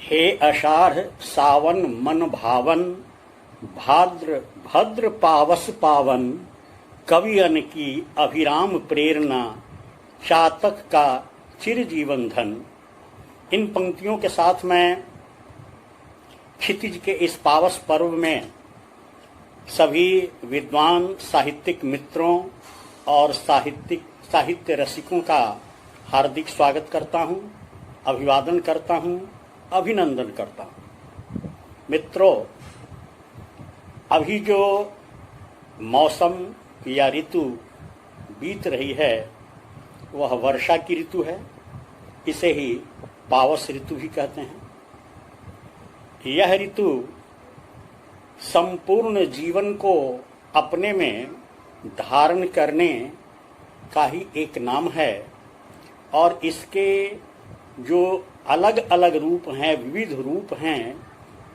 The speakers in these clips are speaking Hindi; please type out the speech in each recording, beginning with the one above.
हे आषाढ़ सावन मन भावन, भाद्र भद्र पावस पावन, कवियन की अभिराम प्रेरणा, चातक का चिरजीवन धन। इन पंक्तियों के साथ मैं क्षितिज के इस पावस पर्व में सभी विद्वान साहित्यिक मित्रों और साहित्य रसिकों का हार्दिक स्वागत करता हूं, अभिवादन करता हूं, अभिनंदन करता हूं। मित्रों, अभी जो मौसम या ऋतु बीत रही है वह वर्षा की ऋतु है। इसे ही पावस ऋतु भी कहते हैं। यह ऋतु संपूर्ण जीवन को अपने में धारण करने का ही एक नाम है और इसके जो अलग अलग रूप हैं, विविध रूप हैं,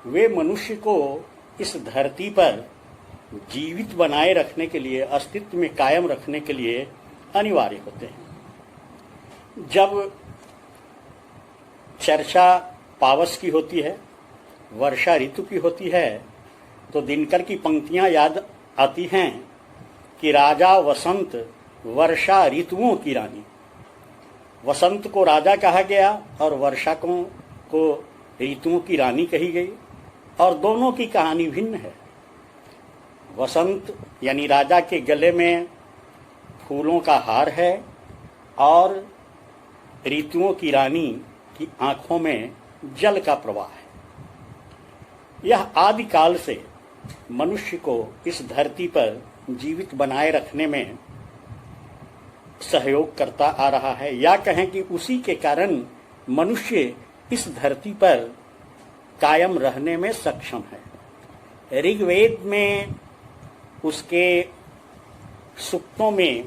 वे मनुष्य को इस धरती पर जीवित बनाए रखने के लिए, अस्तित्व में कायम रखने के लिए अनिवार्य होते हैं। जब चर्चा पावस की होती है, वर्षा ऋतु की होती है, तो दिनकर की पंक्तियां याद आती हैं कि राजा वसंत वर्षा ऋतुओं की रानी। वसंत को राजा कहा गया और वर्षा को ऋतुओं की रानी कही गई और दोनों की कहानी भिन्न है। वसंत यानी राजा के गले में फूलों का हार है और ऋतुओं की रानी की आंखों में जल का प्रवाह है। यह आदिकाल से मनुष्य को इस धरती पर जीवित बनाए रखने में सहयोग करता आ रहा है, या कहें कि उसी के कारण मनुष्य इस धरती पर कायम रहने में सक्षम है। ऋग्वेद में उसके सूक्तों में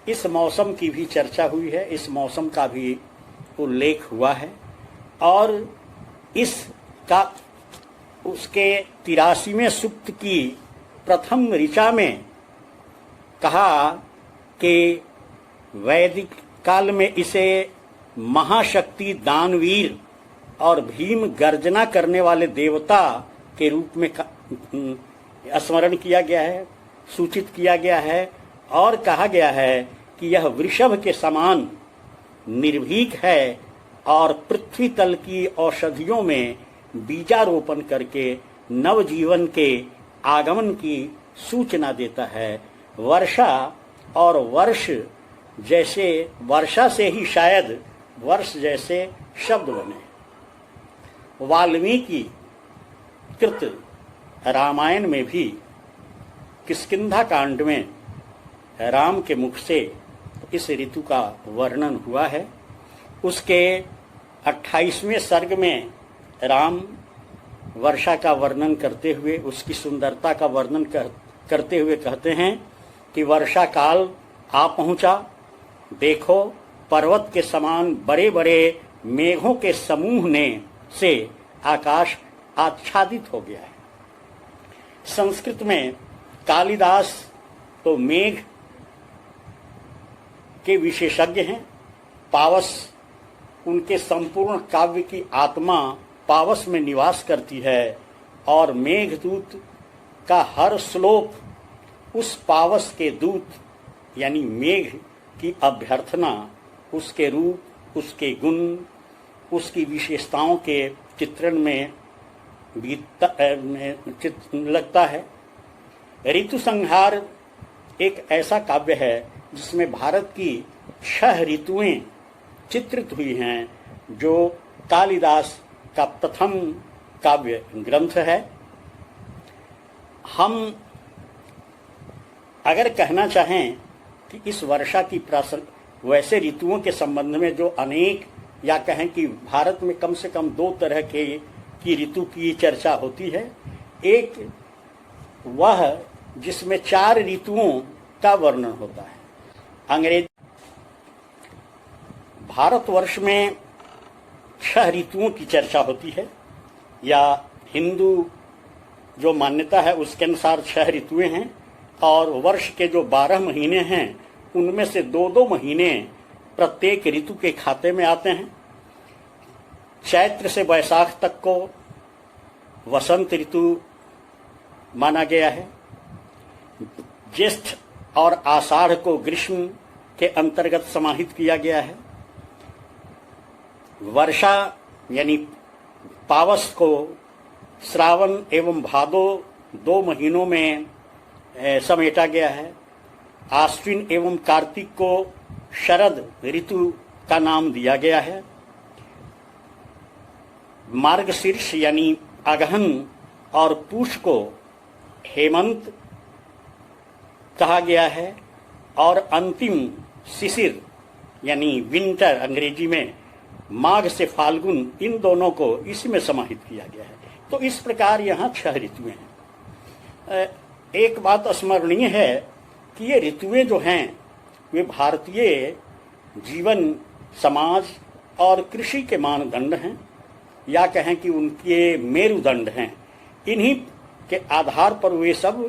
इस मौसम की भी चर्चा हुई है, इस मौसम का भी उल्लेख हुआ है और इसका उसके 83वें सूक्त की प्रथम ऋचा में कहा कि वैदिक काल में इसे महाशक्ति दानवीर और भीम गर्जना करने वाले देवता के रूप में स्मरण किया गया है, सूचित किया गया है और कहा गया है कि यह वृषभ के समान निर्भीक है और पृथ्वी तल की औषधियों में बीजारोपण करके नवजीवन के आगमन की सूचना देता है। वर्षा और वर्ष जैसे, वर्षा से ही शायद वर्ष जैसे शब्द बने। वाल्मीकि कृत रामायण में भी किष्किंधा कांड में राम के मुख से इस ऋतु का वर्णन हुआ है। उसके 28वें सर्ग में राम वर्षा का वर्णन करते हुए, उसकी सुंदरता का वर्णन करते हुए कहते हैं कि वर्षा काल आ पहुंचा, देखो पर्वत के समान बड़े बड़े मेघों के समूह ने से आकाश आच्छादित हो गया है। संस्कृत में कालिदास तो मेघ के विशेषज्ञ हैं। पावस, उनके संपूर्ण काव्य की आत्मा पावस में निवास करती है और मेघदूत का हर श्लोक उस पावस के दूत यानी मेघ की अभ्यर्थना, उसके रूप, उसके गुण, उसकी विशेषताओं के चित्रण में लगता है। ऋतु संहार एक ऐसा काव्य है जिसमें भारत की 6 ऋतुएं चित्रित हुई हैं, जो कालिदास का प्रथम काव्य ग्रंथ है। हम अगर कहना चाहें कि इस वर्षा की वैसे ऋतुओं के संबंध में जो अनेक, या कहें कि भारत में कम से कम 2 तरह की ऋतु की चर्चा होती है। एक वह जिसमें 4 ऋतुओं का वर्णन होता है। अंग्रेजी भारतवर्ष में 6 ऋतुओं की चर्चा होती है, या हिंदू जो मान्यता है उसके अनुसार 6 ऋतुएं हैं और वर्ष के जो 12 महीने हैं उनमें से 2-2 महीने प्रत्येक ऋतु के खाते में आते हैं। चैत्र से वैसाख तक को वसंत ऋतु माना गया है। ज्येष्ठ और आषाढ़ को ग्रीष्म के अंतर्गत समाहित किया गया है। वर्षा यानी पावस को श्रावण एवं भादो 2 महीनों में समेटा गया है। आश्विन एवं कार्तिक को शरद ऋतु का नाम दिया गया है। मार्गशीर्ष यानी अगहन और पूष को हेमंत कहा गया है और अंतिम शिशिर यानी विंटर अंग्रेजी में माघ से फाल्गुन, इन दोनों को इसी में समाहित किया गया है। तो इस प्रकार यहाँ 6 ऋतुएं हैं। एक बात स्मरणीय है कि ये ऋतुएं जो हैं वे भारतीय जीवन, समाज और कृषि के मानदंड हैं, या कहें कि उनके मेरुदंड हैं। इन्हीं के आधार पर वे सब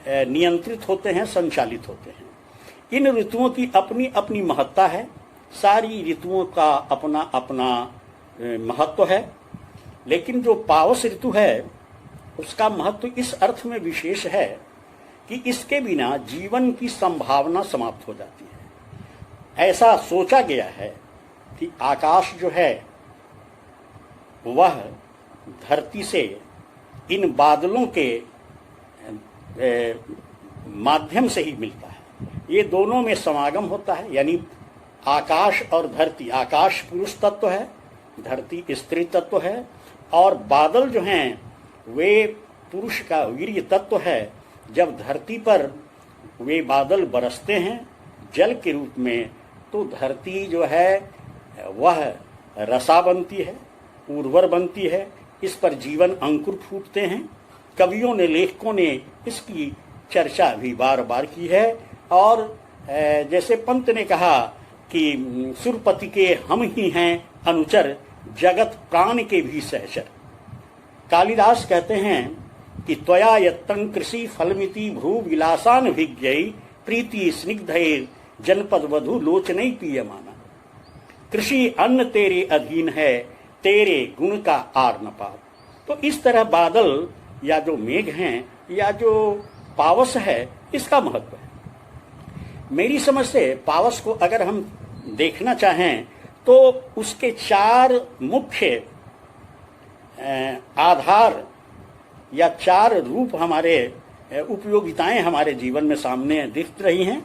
नियंत्रित होते हैं, संचालित होते हैं। इन ऋतुओं की अपनी अपनी महत्ता है। सारी ऋतुओं का अपना अपना महत्व है, लेकिन जो पावस ऋतु है उसका महत्व इस अर्थ में विशेष है कि इसके बिना जीवन की संभावना समाप्त हो जाती है। ऐसा सोचा गया है कि आकाश जो है वह धरती से इन बादलों के माध्यम से ही मिलता है। ये दोनों में समागम होता है, यानी आकाश और धरती। आकाश पुरुष तत्व है, धरती स्त्री तत्व है, और बादल जो हैं वे पुरुष का वीर्य तत्व है। जब धरती पर वे बादल बरसते हैं जल के रूप में, तो धरती जो है वह रसा बनती है, उर्वर बनती है। इस पर जीवन अंकुर फूटते हैं। कवियों ने, लेखकों ने इसकी चर्चा भी बार बार की है। और जैसे पंत ने कहा कि सुरपति के हम ही हैं अनुचर, जगत प्राण के भी सहचर। कालिदास कहते हैं कि त्वया यत्तं कृषि फलमिति भ्रू विलासान भिज्ञै प्रीति स्निग्धैर जनपद वधु लोचनै पीयमाना। कृषि अन्न तेरे अधीन है, तेरे गुण का आर न पार। तो इस तरह बादल या जो मेघ हैं या जो पावस है, इसका महत्व है। मेरी समझ से पावस को अगर हम देखना चाहें तो उसके 4 मुख्य आधार या 4 रूप, हमारे उपयोगिताएं हमारे जीवन में सामने दिख रही हैं।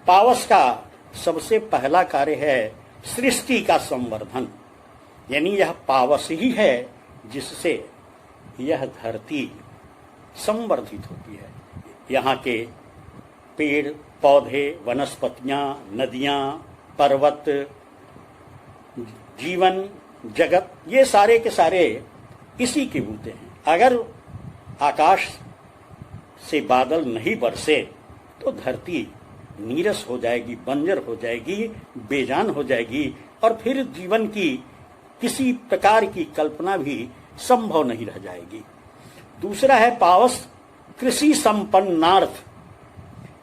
पावस का सबसे पहला कार्य है सृष्टि का संवर्धन, यानी यह पावस ही है जिससे यह धरती संवर्धित होती है। यहाँ के पेड़ पौधे, वनस्पतियां, नदियां, पर्वत, जीवन जगत, ये सारे के सारे इसी के बूते हैं। अगर आकाश से बादल नहीं बरसे तो धरती नीरस हो जाएगी, बंजर हो जाएगी, बेजान हो जाएगी, और फिर जीवन की किसी प्रकार की कल्पना भी संभव नहीं रह जाएगी। दूसरा है पावस कृषि संपन्नार्थ,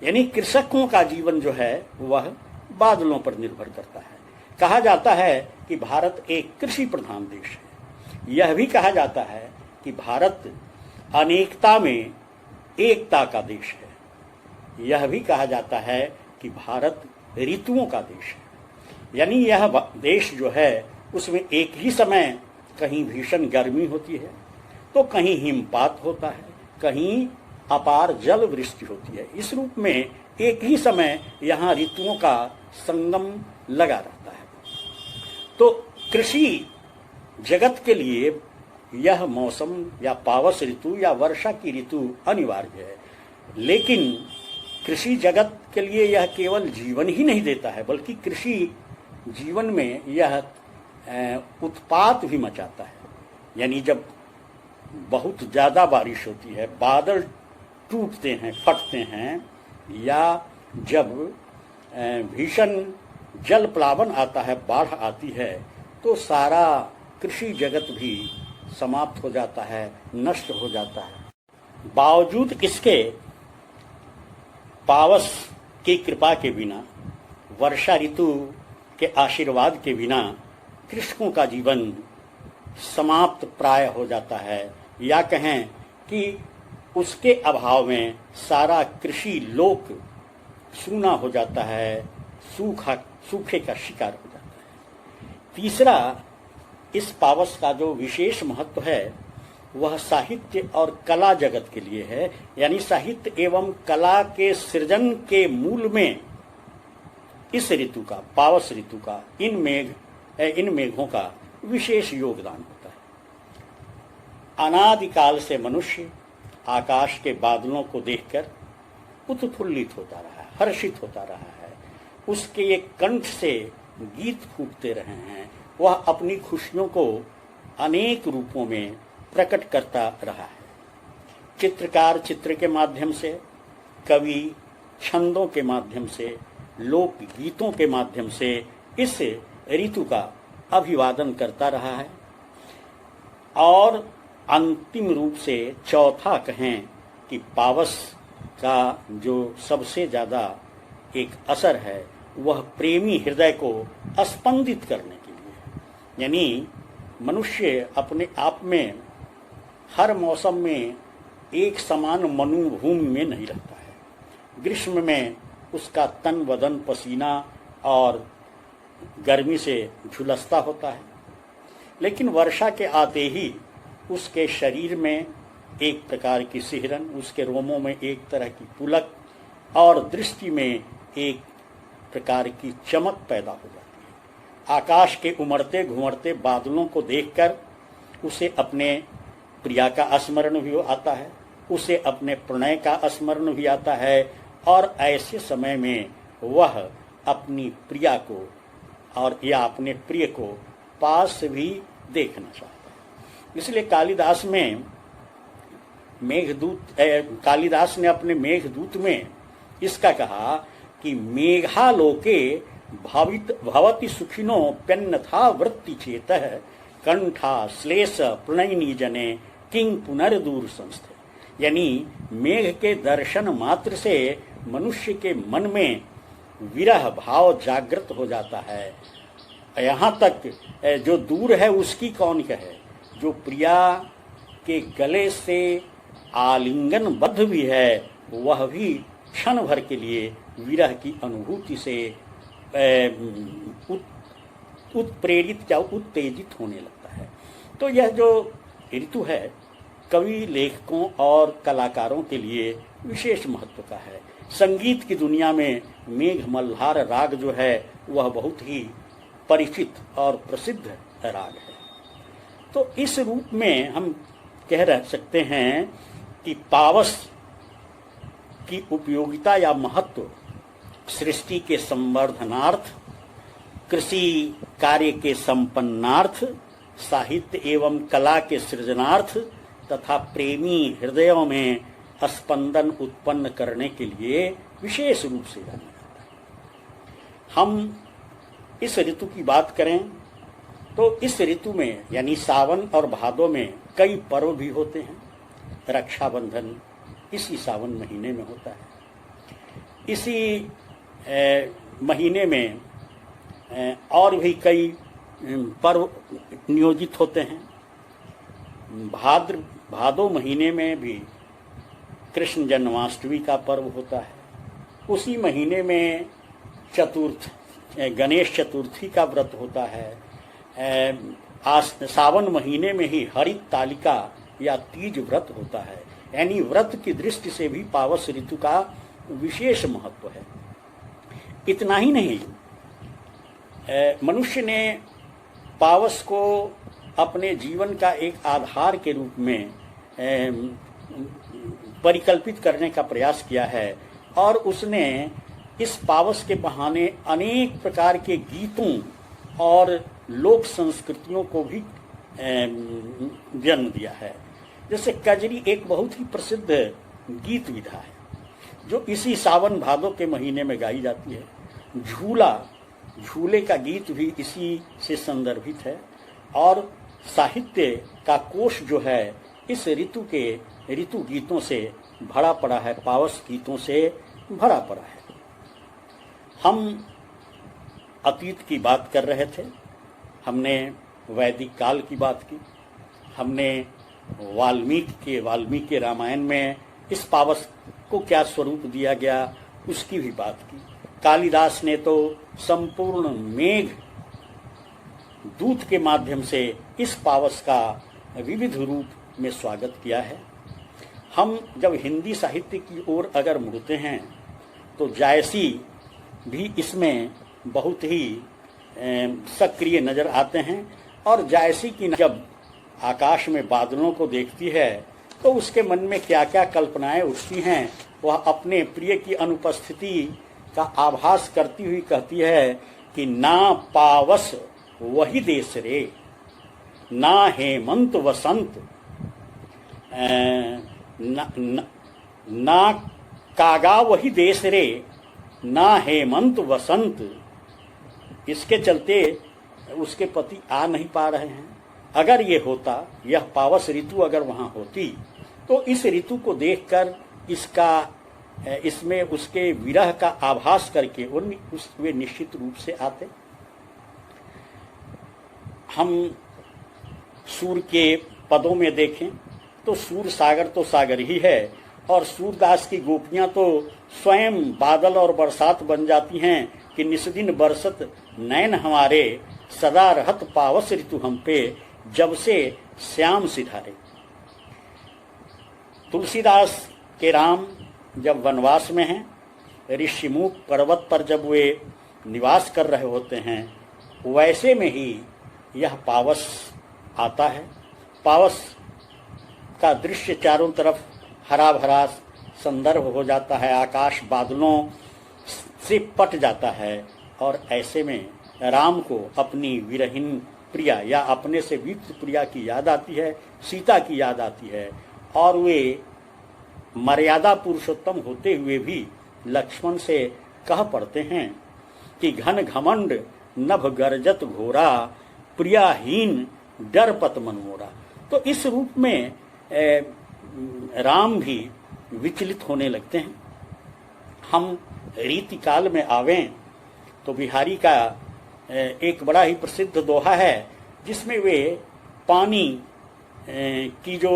यानी कृषकों का जीवन जो है वह बादलों पर निर्भर करता है। कहा जाता है कि भारत एक कृषि प्रधान देश है। यह भी कहा जाता है कि भारत अनेकता में एकता का देश है। यह भी कहा जाता है कि भारत ऋतुओं का देश है, यानी यह देश जो है उसमें एक ही समय कहीं भीषण गर्मी होती है तो कहीं हिमपात होता है, कहीं अपार जल वृष्टि होती है। इस रूप में एक ही समय यहाँ ऋतुओं का संगम लगा रहता है। तो कृषि जगत के लिए यह मौसम या पावस ऋतु या वर्षा की ऋतु अनिवार्य है। लेकिन कृषि जगत के लिए यह केवल जीवन ही नहीं देता है, बल्कि कृषि जीवन में यह उत्पात भी मचाता है। यानी जब बहुत ज़्यादा बारिश होती है, बादल टूटते हैं, फटते हैं, या जब भीषण जल प्लावन आता है, बाढ़ आती है, तो सारा कृषि जगत भी समाप्त हो जाता है, नष्ट हो जाता है। बावजूद इसके पावस की कृपा के बिना, वर्षा ऋतु के आशीर्वाद के बिना कृषकों का जीवन समाप्त प्राय हो जाता है, या कहें कि उसके अभाव में सारा कृषि लोक सूना हो जाता है, सूखे का शिकार हो जाता है। तीसरा, इस पावस का जो विशेष महत्व है वह साहित्य और कला जगत के लिए है। यानी साहित्य एवं कला के सृजन के मूल में इस ऋतु का, पावस ऋतु का, इन मेघों का विशेष योगदान होता है। अनादिकाल से मनुष्य आकाश के बादलों को देखकर उत्फुल्लित होता रहा है, हर्षित होता रहा है, उसके एक कंठ से गीत फूटते रहे हैं, वह अपनी खुशियों को अनेक रूपों में प्रकट करता रहा है। चित्रकार चित्र के माध्यम से, कवि छंदों के माध्यम से, लोक गीतों के माध्यम से इस ऋतु का अभिवादन करता रहा है। और अंतिम रूप से चौथा कहें कि पावस का जो सबसे ज्यादा एक असर है वह प्रेमी हृदय को स्पंदित करने के लिए। यानी मनुष्य अपने आप में हर मौसम में एक समान मनोभूमि में नहीं रहता है। ग्रीष्म में उसका तन बदन पसीना और गर्मी से झुलसता होता है, लेकिन वर्षा के आते ही उसके शरीर में एक प्रकार की सिहरन, उसके रोमों में एक तरह की पुलक और दृष्टि में एक प्रकार की चमक पैदा हो जाती है। आकाश के उमड़ते घुमड़ते बादलों को देखकर उसे अपने प्रिया का स्मरण भी आता है, उसे अपने प्रणय का स्मरण भी आता है, और ऐसे समय में वह अपनी प्रिया को और या अपने प्रिय को पास भी देखना चाहता है। इसलिए कालिदास ने अपने मेघदूत में इसका कहा कि मेघालोके भवति सुखिनो प्यन्नथा वृत्ति चेतः कंठा श्लेष प्रणयिनी जने किंग पुनर्दूर संस्थे। यानी मेघ के दर्शन मात्र से मनुष्य के मन में विरह भाव जागृत हो जाता है। यहाँ तक जो दूर है उसकी कौन कहे, जो प्रिया के गले से आलिंगनबद्ध भी है वह भी क्षण भर के लिए विरह की अनुभूति से उत्प्रेरित या उत्तेजित होने लगता है। तो यह जो ऋतु है कवि लेखकों और कलाकारों के लिए विशेष महत्व का है। संगीत की दुनिया में मेघ मल्हार राग जो है वह बहुत ही परिचित और प्रसिद्ध राग है। तो इस रूप में हम कह रह सकते हैं कि पावस की उपयोगिता या महत्व सृष्टि के संवर्धनार्थ, कृषि कार्य के संपन्नार्थ, साहित्य एवं कला के सृजनार्थ तथा प्रेमी हृदयों में स्पंदन उत्पन्न करने के लिए विशेष रूप से जाना जाता है। हम इस ऋतु की बात करें तो इस ऋतु में यानी सावन और भादों में कई पर्व भी होते हैं। रक्षाबंधन इसी सावन महीने में होता है। इसी महीने में और भी कई पर्व नियोजित होते हैं। भादो महीने में भी कृष्ण जन्माष्टमी का पर्व होता है। उसी महीने में गणेश चतुर्थी का व्रत होता है। सावन महीने में ही हरित तालिका या तीज व्रत होता है। यानी व्रत की दृष्टि से भी पावस ऋतु का विशेष महत्व है। इतना ही नहीं, मनुष्य ने पावस को अपने जीवन का एक आधार के रूप में परिकल्पित करने का प्रयास किया है और उसने इस पावस के बहाने अनेक प्रकार के गीतों और लोक संस्कृतियों को भी जन्म दिया है। जैसे कजरी एक बहुत ही प्रसिद्ध गीत विधा है जो इसी सावन भादों के महीने में गाई जाती है। झूले का गीत भी इसी से संदर्भित है और साहित्य का कोश जो है इस ऋतु गीतों से भरा पड़ा है, पावस गीतों से भरा पड़ा है। हम अतीत की बात कर रहे थे। हमने वैदिक काल की बात की, हमने वाल्मीकि रामायण में इस पावस को क्या स्वरूप दिया गया उसकी भी बात की। कालिदास ने तो संपूर्ण मेघ दूत के माध्यम से इस पावस का विविध रूप में स्वागत किया है। हम जब हिंदी साहित्य की ओर अगर मुड़ते हैं तो जायसी भी इसमें बहुत ही सक्रिय नजर आते हैं, और जायसी की जब आकाश में बादलों को देखती है तो उसके मन में क्या क्या कल्पनाएं उठती हैं, वह अपने प्रिय की अनुपस्थिति का आभास करती हुई कहती है कि ना पावस वही देश रे, ना हेमंत वसंत, ना कागा वही देश रे, ना हेमंत वसंत। इसके चलते उसके पति आ नहीं पा रहे हैं। अगर ये होता, यह पावस ऋतु अगर वहां होती तो इस ऋतु को देखकर इसमें उसके विरह का आभास करके वे निश्चित रूप से आते। हम सूर के पदों में देखें तो सूर सागर तो सागर ही है, और सूरदास की गोपियां तो स्वयं बादल और बरसात बन जाती हैं कि निस्दिन बरसत नैन हमारे, सदा रहत पावस ऋतु हम पे, जब से श्याम सिधारे। तुलसीदास के राम जब वनवास में हैं, ऋषिमुख पर्वत पर जब वे निवास कर रहे होते हैं, वैसे में ही यह पावस आता है। पावस का दृश्य चारों तरफ हरा भरा संदर्भ हो जाता है, आकाश बादलों से पट जाता है, और ऐसे में राम को अपनी विरहीन प्रिया या अपने से विक्त प्रिया की याद आती है, सीता की याद आती है, और वे मर्यादा पुरुषोत्तम होते हुए भी लक्ष्मण से कह पड़ते हैं कि घन घमंड नभ गर्जत घोरा, प्रियाहीन डर पत मन मोरा। तो इस रूप में राम भी विचलित होने लगते हैं। हम रीति काल में आवें तो बिहारी का एक बड़ा ही प्रसिद्ध दोहा है जिसमें वे पानी की जो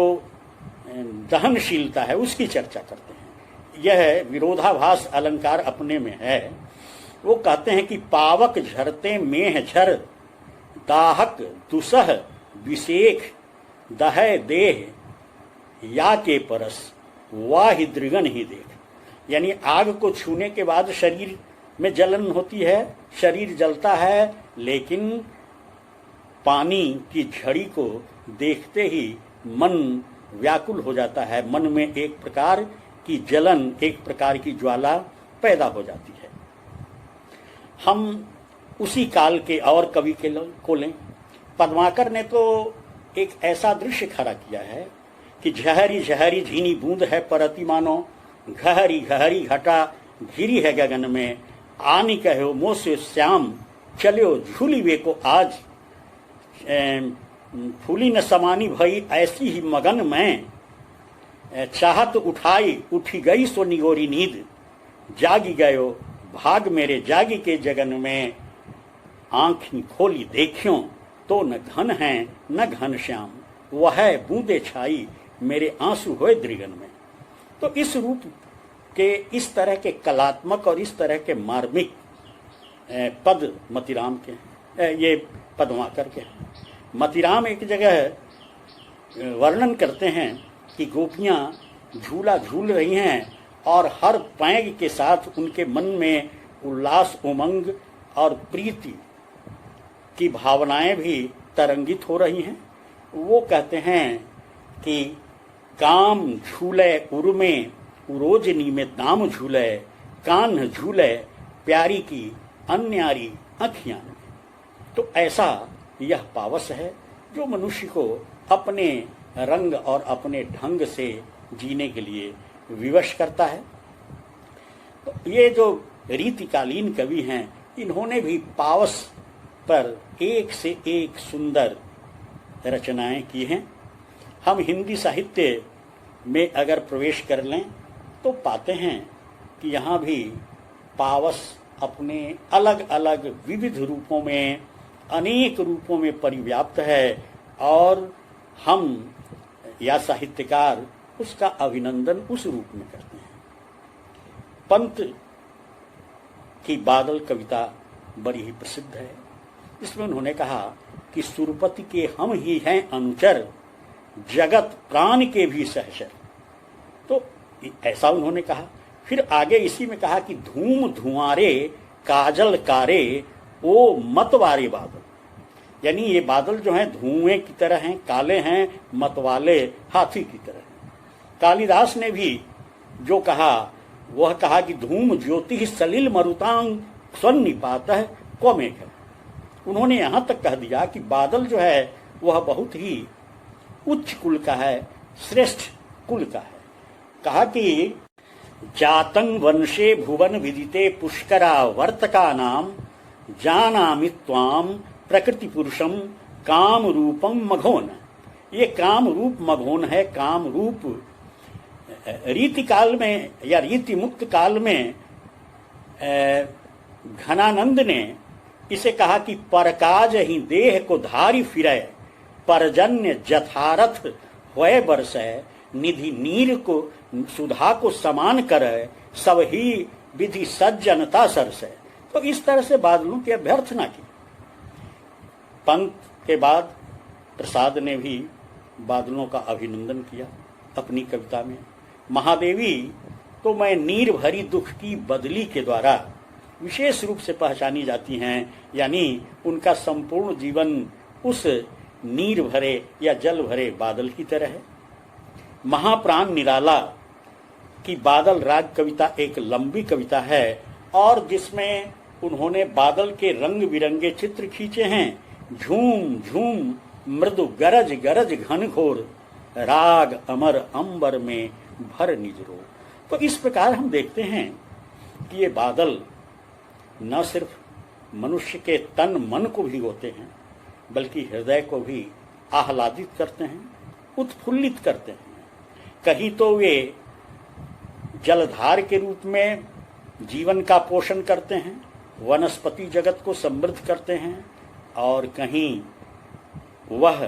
दहनशीलता है उसकी चर्चा करते हैं। यह विरोधाभास अलंकार अपने में है। वो कहते हैं कि पावक झरते मेह झर, दाहक दुसह विषेख, दहय देह या के परस, वाहि दृगन ही देख। यानी आग को छूने के बाद शरीर में जलन होती है, शरीर जलता है, लेकिन पानी की झड़ी को देखते ही मन व्याकुल हो जाता है, मन में एक प्रकार की जलन, एक प्रकार की ज्वाला पैदा हो जाती है। हम उसी काल के और कवि को लें, पद्माकर ने तो एक ऐसा दृश्य खड़ा किया है कि झहरी झहरी झीनी बूंद है परति मानो, घहरी घहरी घटा घिरी है गगन में, आनी कहो मोसे श्याम चलो झूली वे को आज, फूली न समानी भई ऐसी ही मगन में, चाहत उठाई उठी गई सो निगोरी नींद, जागी गयो भाग मेरे जागी के जगन में, आंखी खोली देखियो तो न घन है न घन श्याम, वह बूंदे छाई मेरे आंसू होए दृगन में। तो इस रूप के, इस तरह के कलात्मक और इस तरह के मार्मिक पद मतीराम के हैं, ये पद्माकर के हैं। मतीराम एक जगह वर्णन करते हैं कि गोपियां झूला झूल रही हैं और हर पैंग के साथ उनके मन में उल्लास, उमंग और प्रीति की भावनाएं भी तरंगित हो रही हैं। वो कहते हैं कि काम झूले उर्मे उरोजनी में दाम झूले, कान झूले प्यारी की अन्यारी अखियां। तो ऐसा यह पावस है जो मनुष्य को अपने रंग और अपने ढंग से जीने के लिए विवश करता है। तो ये जो रीतिकालीन कवि हैं, इन्होंने भी पावस पर एक से एक सुंदर रचनाएं की हैं। हम हिंदी साहित्य में अगर प्रवेश कर लें तो पाते हैं कि यहाँ भी पावस अपने अलग अलग विविध रूपों में अनेक रूपों में परिव्याप्त है और हम या साहित्यकार उसका अभिनंदन उस रूप में करते हैं। पंत की बादल कविता बड़ी ही प्रसिद्ध है। इसमें उन्होंने कहा कि सुरपति के हम ही हैं अनुचर, जगत प्राण के भी सहचर। तो ऐसा उन्होंने कहा। फिर आगे इसी में कहा कि धूम धुआरे काजल कारे ओ मतवारे बादल, यानी ये बादल जो हैं धुएं की तरह हैं, काले हैं, मतवाले हाथी की तरह हैं। कालिदास ने भी जो कहा वह कहा कि धूम ज्योति सलिल मरुतांग स्वनिपात कौमेघ है। उन्होंने यहां तक कह दिया कि बादल जो है वह बहुत ही उच्च कुल का है, श्रेष्ठ कुल का है। कहा कि जातं वंशे भुवन विदिते पुष्करा वर्तका नाम जानामि त्वाम प्रकृति पुरुषम काम रूपम मघोन। ये काम रूप मघोन है। काम रूप रीति काल में या रीति मुक्त काल में घनानंद ने इसे कहा कि परकाज ही देह को धारी फिरे, परजन्य जथारथ होए बरसै, निधि नीर को सुधा को समान करे, सब ही विधि सज्जनता सरसे। तो इस तरह से बादलों की अभ्यर्थना की। पंत के बाद प्रसाद ने भी बादलों का अभिनंदन किया अपनी कविता में। महादेवी तो मैं नीर भरी दुख की बदली के द्वारा विशेष रूप से पहचानी जाती हैं, यानी उनका संपूर्ण जीवन उस नीर भरे या जल भरे बादल की तरह है। महाप्राण निराला की बादल राग कविता एक लंबी कविता है और जिसमें उन्होंने बादल के रंग बिरंगे चित्र खींचे हैं। झूम झूम मृदु गरज गरज घनघोर, राग अमर अंबर में भर निजरो। तो इस प्रकार हम देखते हैं कि ये बादल न सिर्फ मनुष्य के तन मन को भिगोते हैं बल्कि हृदय को भी आह्लादित करते हैं, उत्फुल्लित करते हैं। कहीं तो वे जलधार के रूप में जीवन का पोषण करते हैं, वनस्पति जगत को समृद्ध करते हैं, और कहीं वह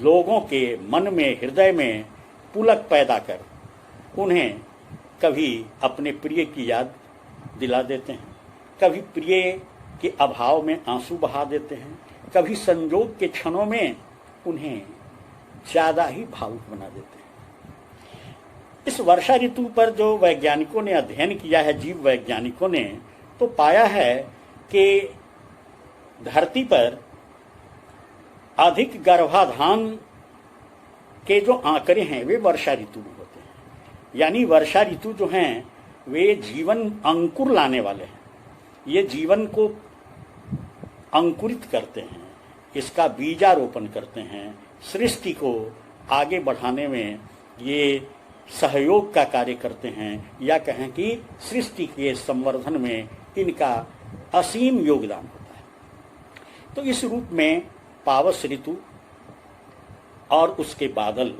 लोगों के मन में हृदय में पुलक पैदा कर उन्हें कभी अपने प्रिय की याद दिला देते हैं, कभी प्रिय के अभाव में आंसू बहा देते हैं, कभी संजोग के क्षणों में उन्हें ज्यादा ही भावुक बना देते हैं। इस वर्षा ऋतु पर जो वैज्ञानिकों ने अध्ययन किया है, जीव वैज्ञानिकों ने, तो पाया है कि धरती पर अधिक गर्भाधान के जो आंकड़े हैं वे वर्षा ऋतु में होते हैं। यानी वर्षा ऋतु जो हैं वे जीवन अंकुर लाने वाले हैं, ये जीवन को अंकुरित करते हैं, इसका बीजारोपण करते हैं, सृष्टि को आगे बढ़ाने में ये सहयोग का कार्य करते हैं, या कहें कि सृष्टि के संवर्धन में इनका असीम योगदान होता है। तो इस रूप में पावस ऋतु और उसके बादल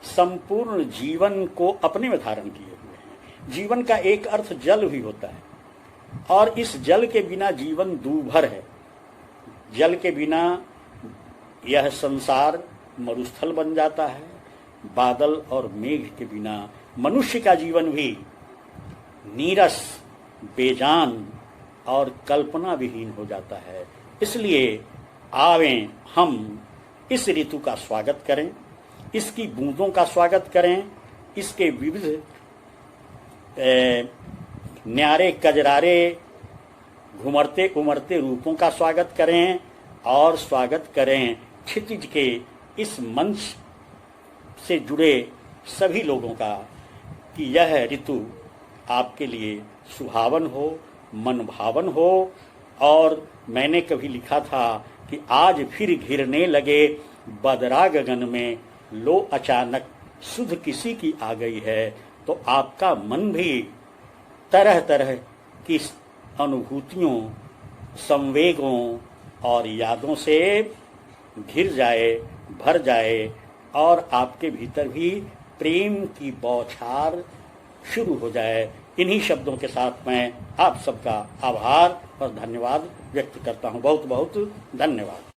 संपूर्ण जीवन को अपने में धारण किए हुए हैं। जीवन का एक अर्थ जल भी होता है और इस जल के बिना जीवन दूभर है। जल के बिना यह संसार मरुस्थल बन जाता है। बादल और मेघ के बिना मनुष्य का जीवन भी नीरस, बेजान और कल्पना विहीन हो जाता है। इसलिए आवें हम इस ऋतु का स्वागत करें, इसकी बूंदों का स्वागत करें, इसके विविध न्यारे कजरारे घुमरते उमरते रूपों का स्वागत करें और स्वागत करें क्षितिज के इस मंच से जुड़े सभी लोगों का कि यह ऋतु आपके लिए सुहावन हो, मन भावन हो। और मैंने कभी लिखा था कि आज फिर घिरने लगे बदरा गगन में, लो अचानक सुध किसी की आ गई है। तो आपका मन भी तरह तरह की अनुभूतियों, संवेगों और यादों से घिर जाए, भर जाए और आपके भीतर भी प्रेम की बौछार शुरू हो जाए इन्हीं शब्दों के साथ मैं आप सबका आभार और धन्यवाद व्यक्त करता हूँ। बहुत बहुत धन्यवाद।